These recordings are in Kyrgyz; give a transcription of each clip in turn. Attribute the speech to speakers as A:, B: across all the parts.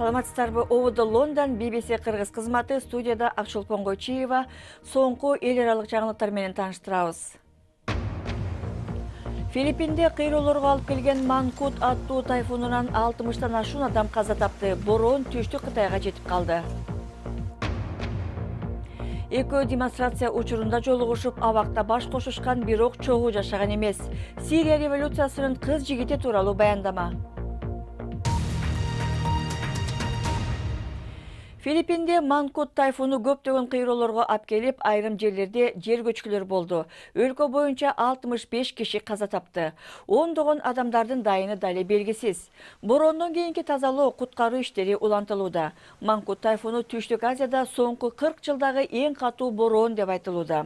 A: Саламатсыздарбы, Овуды Лондон BBC Кыргыз кызматы студияда Акчолпон Койчиева соңку эл аралык жаңылыктар менен тааныштырабыз. Филиппинде кыйроолорго алып келген Манкут аттуу тайфунунан 60-тан ашуун адам каза тапты. Бороон түштүк Кытайга жетип калды. Экөө демонстрация учурунда жолугушуп, абакта баш кошушкан, бирок чогуу жашаган эмес. Сирия революциясынын кыз жигити тууралуу баяндама. Филиппинде Манкут тайфуну көптөгөн кыйроолорго алып келип, айрым жерлерде жер көчкүлөр болду. Өлкө боюнча 65 киши каза тапты. Ондогон адамдардын дайыны дали белгисиз. Бороондон кийинки тазалоо, куткаруу иштери улантылууда. Манкут тайфуну Түштүк Азияда соңку 40 жылдагы эң катуу бороон деп айтылууда.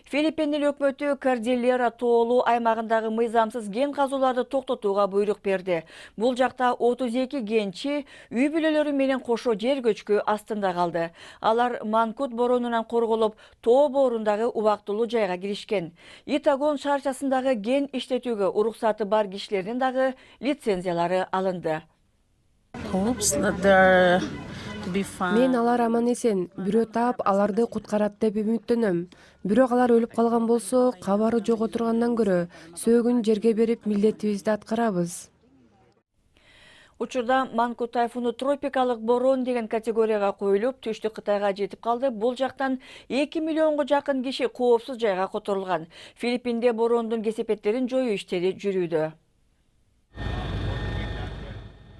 A: Филиппиндин өкмөтү Кордильера тоолуу аймагындагы мыйзамсыз кен казууларды токтотууга буйрук берди. Бул жакта 32 кенчи үй бүлөлөрү менен кошо жер көчкү астында калды. Алар Манкут бороонунан корголуп, тоо боорундагы убактылуу жайга киришкен. Итагон шаарчасындагы кен иштетүүгө уруксаты бар кишилердин дагы лицензиялары алынды.
B: Мен алар аман эсен, бирөө таап аларды куткарат деп үмүттөнөм. Бирок алар өлүп калган болсо, кабары жок отургандан көрө, сөөгүн жерге берип милдетибизди аткарабыз.
A: Учурда Манкут тайфуну тропикалык бороон деген категорияга коюлуп, Түштүк Кытайга жетип калды. Бул жактан 2 миллионго жакын киши коопсуз жайга которулган. Филиппинде бороондун кесепеттерин жоюу иштери жүрүүдө.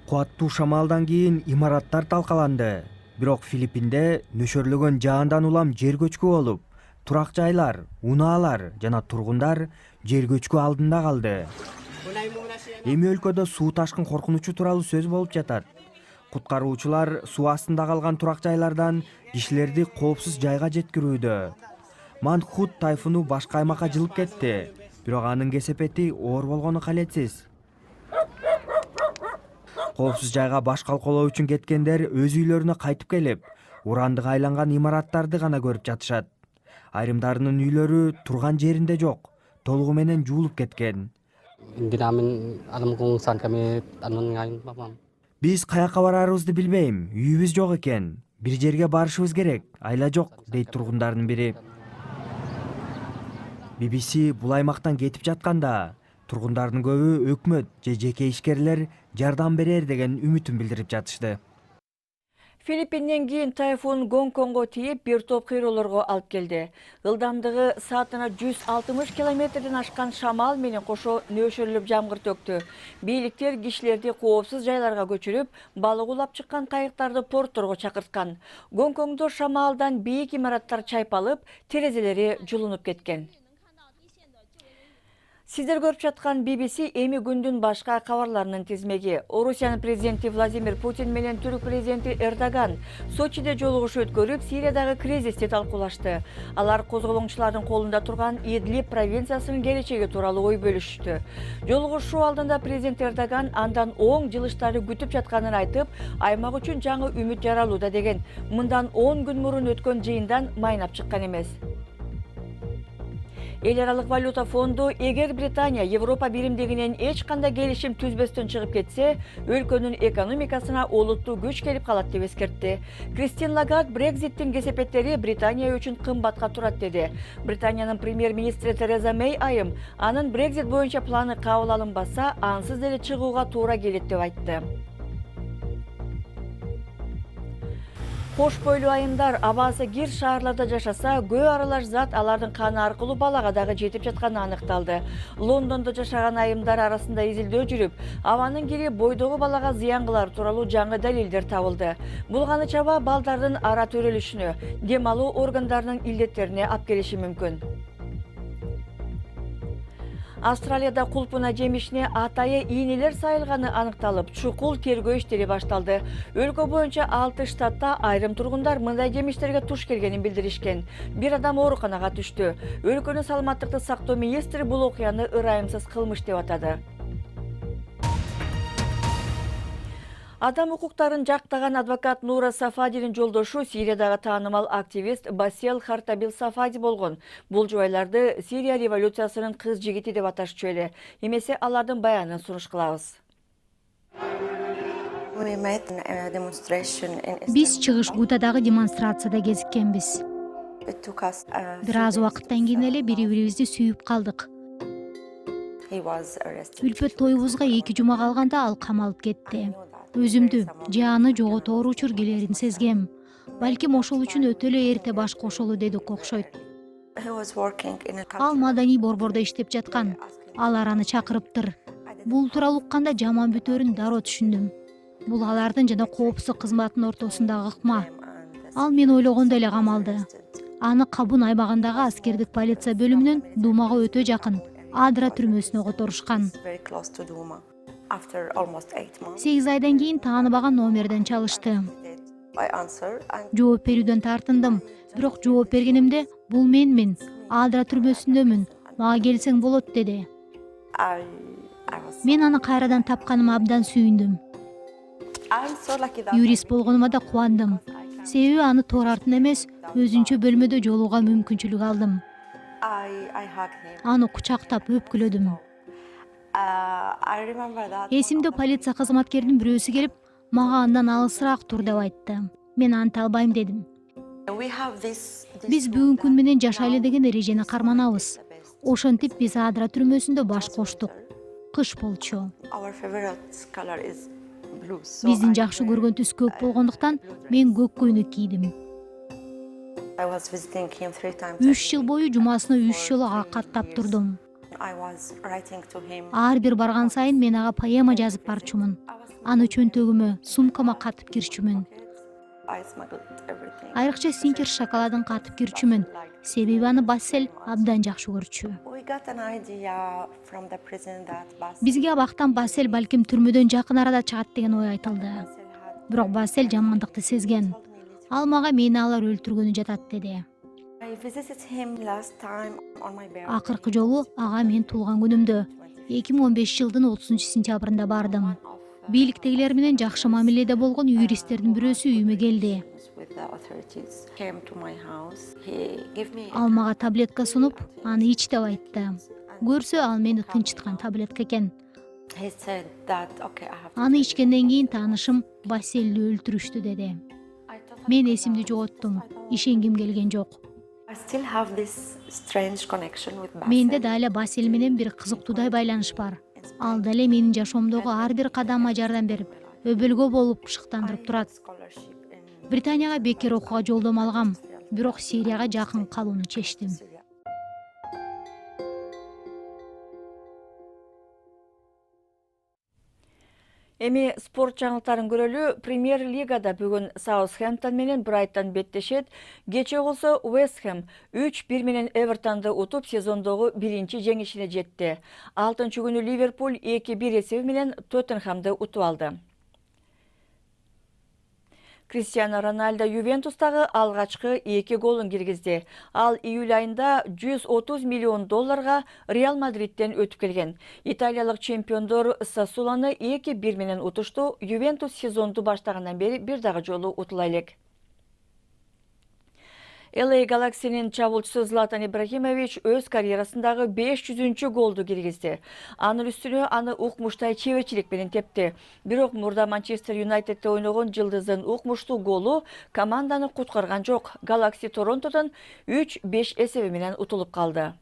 C: Куаттуу шамалдан кийин имараттар талкаланды. Бирок Филиппинде нөшөрлөгөн жаандан улам жер көчкү болуп, турак жайлар, унаалар жана тургундар жер көчкү алдында калды. Эми өлкөдө суу ташкын коркунучу тууралуу сөз болуп жатат. Куткаруучулар суу астында калган турак жайлардан кишилерди коопсуз жайга жеткирүүдө. Манкут тайфуну башка аймакка жылып кетти, бирок анын кесепети оор болгону калетсиз. Коопсуз жайга баш калкалоо үчүн кеткендер өз үйлөрүнө кайтып келип, урандыга айланган имараттарды гана көрүп жатышат. Айрымдарынын үйлөрү турган жеринде жок, толугу менен жуулуп кеткен. Биз каяка барарыбызды билбейм, үйүбүз жок экен. Бир жерге барышыбыз керек, айла жок, дейт тургундардын бири. BBC бул аймактан кетип жатканда, тургундардын көбү өкмөт же жеке ишкерлер жардам берер деген үмүтүн билдирип жатышты.
A: Филиппинден кийин тайфун Гонконгго тийип, бир топ кыйроолорго алып келди. Ылдамдыгы саатына 160 километрден ашкан шамал менен кошо нөшөрлүп жамгыр төктү. Бийликтер кишилерди коопсуз жайларга көчүрүп, балык улап чыккан кайыктарды портторго чакырткан. Гонконгдо шамалдан бийик имараттар чайпалып, терезелери жулунуп кеткен. Сиздер көрүп жаткан BBC эми күндүн башка кабарларынын тизмеги. Орусиянын президенти Владимир Путин менен Түрк президенти Эрдоган Сочиде жолугушуу өткөрүп, Сириядагы кризисти талкуулашты. Алар козголоңчулардын колунда турган Идлиб провинциясынын келечеги тууралуу ой бөлүшүштү. Жолугушуу алдында президент Эрдоган андан оң жылыштары күтүп жатканын айтып, аймак үчүн жаңы үмүт жаралууда деген. Мындан 10 күн мурун өткөн жыйындан майнап чыккан эмес. Эл аралык валюта фонду эгер Британия Европа биримдигинен эч кандай келишим түзбөстөн чыгып кетсе, өлкөнүн экономикасына олуттуу күч келип калат деп эскертти. Кристин Лагард Брекзиттин кесепеттери Британия үчүн кымбатка турат деди. Британиянын премьер-министри Тереза Мэй айым анын Брекзит боюнча планы кабыл алынбаса, ансыз деле чыгууга туура келет деп айтты. Кош бойлуу айымдар абасы кир шаарларда жашаса, көө аралаш зат алардын каны аркылуу балага дагы жетип жатканы аныкталды. Лондондо жашаган айымдар арасында изилдөө жүрүп, абанын кири бойдогу балага зыян кылар тууралуу жаңы далилдер табылды. Бул каны чаба балдардын ара төрөлүшүнө, дем алуу органдарынын илдеттерине алып келиши мүмкүн. Австралияда кулпуна жемишине атайы ийнелер сайылганы аныкталып, чукул тергөө иштери башталды. Өлкө боюнча 6 штатта айрым тургундар мындай жемиштерге туш келгенин билдиришкен. Бир адам ооруканага түштү. Өлкөнүн саламаттыкты сактоо министри бул окуяны ырайымсыз кылмыш деп атады. Адам укуктарын жактаган адвокат Нура Сафадинин жолдошу Сириядагы таанымал активист Басел Хартабил Сафади болгон. Бул жубайларды Сирия революциясынын кыз жигити деп аташчу эле. Эмесе алардын баянын сунуш кылабыз.
D: Биз чыгыш Гутадагы демонстрацияда кезиккенбиз. Бир аз убакыттан кийин эле бири-бирибизди сүйүп калдык. Үлпөт тоюбузга 2 жума калганда ал камалып кетти. Өзүмдү же аны жоготору учур келерин сезгем. Балким ошол үчүн өтө эле эрте баш кошолу дедик окшойт. Ал маданий борбордо иштеп жаткан. Алар аны чакырыптыр. Бул тууралуу укканда жаман бүтөөрүн дароо түшүндүм. Бул алардын жана коопсуздук кызматынын ортосундагы ыкма. Ал мен ойлогондой эле камалды. Аны Кабун аймагындагы аскердик полиция бөлүмүнүн Думага өтө жакын Адра түрмөсүнө которушкан. 8 айдан кийин тааныбаган номерден чалышты. Жооп берүүдөн тартындым, бирок жооп бергенимде бул менмин, Адра түрмөсүндөмүн, мага келсең болот деди. Мен аны кайрадан тапканыма абдан сүйүндүм. Юрист болгонума да кубандым. Себеби аны тоор артын эмес, өзүнчө бөлмөдө жолууга мүмкүнчүлүк алдым. Аны кучактап өпкүлөдүм. Эсимде полиция кызматкеринин бирөөсү келип, мага андан алысыраак тур деп айтты. Мен анта албайм дедим. Биз бүгүнкү күн менен жашайлы деген эрежени карманабыз. Ошентип биз Адра түрмөсүндө баш коштук. Кыш болчу. Биздин жакшы көргөн түс көк болгондуктан мен көк көйнөк кийдим. 3 жыл бою жумасына 3 жолу ага каттап турдум. Ар бир барган сайын мен ага поэма жазып барчумун. Аны чөнтөгүмө, сумкама катып кирчүмүн. Айрыкча Синкер шоколадын катып кирчүмүн. Себеби аны Бассель абдан жакшы көрчү. Бизге абактан Бассель балким түрмөдөн жакын арада чыгат деген ой айтылды. Бирок Бассель жамандыкты сезген. Ал мага мени алар өлтүргөнү жатат деди. Акыркы жолу ага мен туулган күнүмдө 2015 жылдын 30-сентябрында бардым. Бийликтегилер менен жакшы мамиледе болгон юристтердин бирөөсү үйүмө келди. Ал мага таблетка сунуп, аны ич деп айтты. Көрсө ал мени тынчыткан таблетка экен. Аны ичкенден кийин таанышым Басселди өлтүрүштү деди. Мен эсимди жоготтум, ишенгим келген жок. Менде дагы Бассель менен бир кызыктуудай байланыш бар. Ал дале менин жашоомдогу ар бир кадамыма жардам берип, өбөлгө болуп шыктандырып турат. Британияга бекер окууга жолдомо алгам, бирок Сирияга жакын калууну чечтим.
A: Эми спорт жаңылыктарын көрөлү. Премьер лигада бүгүн Саутгемптон менен Брайтон беттешет. Кече болсо West Ham 3-1 менен Эвертонду утуп сезондогу биринчи жеңишине жетти. 6-күнү Ливерпуль 2-1 эсеби менен Тоттенхамды утуп алды. Криштиано Роналдо Ювентустагы алгачкы 2 голун киргизди. Ал июль айында $130 миллион Реал Мадридтен өтүп келген. Италиялык чемпиондор Сассуланы 2-1 менен утушту. Ювентус сезонду баштагандан бери бир дагы жолу утула элек. LA Galaxy'nin чабуулчусу Златан Ибрахимович өз карьерасындагы 500-чү голду киргизди. Анын үстүнө аны укмуштай чеберчилик менен тепти. Бирок мурда Манчестер Юнайтедде ойногон жылдыздын укмуштуу голу команданы куткарган жок. Galaxy Торонтодон 3-5 эсеби менен утулуп калды.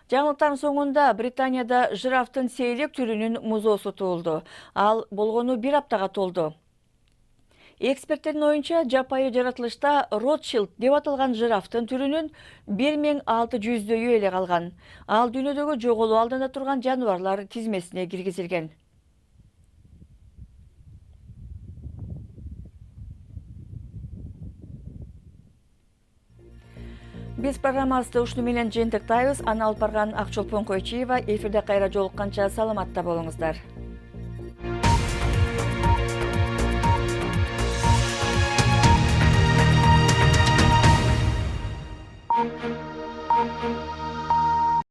A: Жаңылыктардын соңунда Британияда жирафтын сейлек түрүнүн музоосу туулду. Ал болгону бир аптага толду. Эксперттердин оюнча, жапайы жаратылышта Ротшилд деп аталган жирафтын түрүнүн 1600-дөйү эле калган. Ал дүйнөдөгү жоголуу алдында турган жаныбарлар тизмесине киргизилген. Биз программабызды ушуну менен жыйынтыктайбыз. Аны алып барган Акчолпон Койчиева. Эфирде кайра жолукканча саламатта болуңуздар.